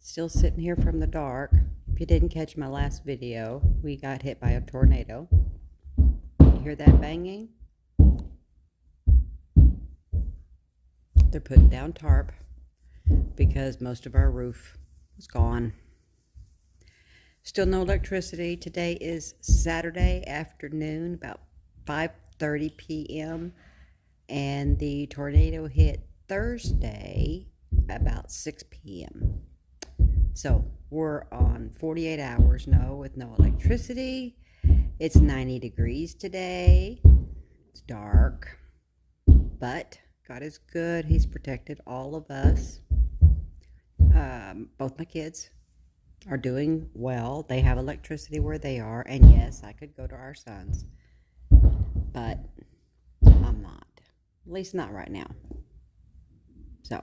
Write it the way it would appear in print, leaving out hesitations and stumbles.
Still sitting here from the dark. If you didn't catch my last video, we got hit by a tornado. You hear that banging? They're putting down tarp because most of our roof was gone. Still no electricity. Today is Saturday afternoon, about 5:30 p.m. and the tornado hit Thursday about 6 p.m. So we're on 48 hours with no electricity. It's 90 degrees today. It's dark, but God is good. He's protected all of us. Both my kids are doing well. They have electricity where they are, and yes, I could go to our son's, but I'm not. At least not right now. So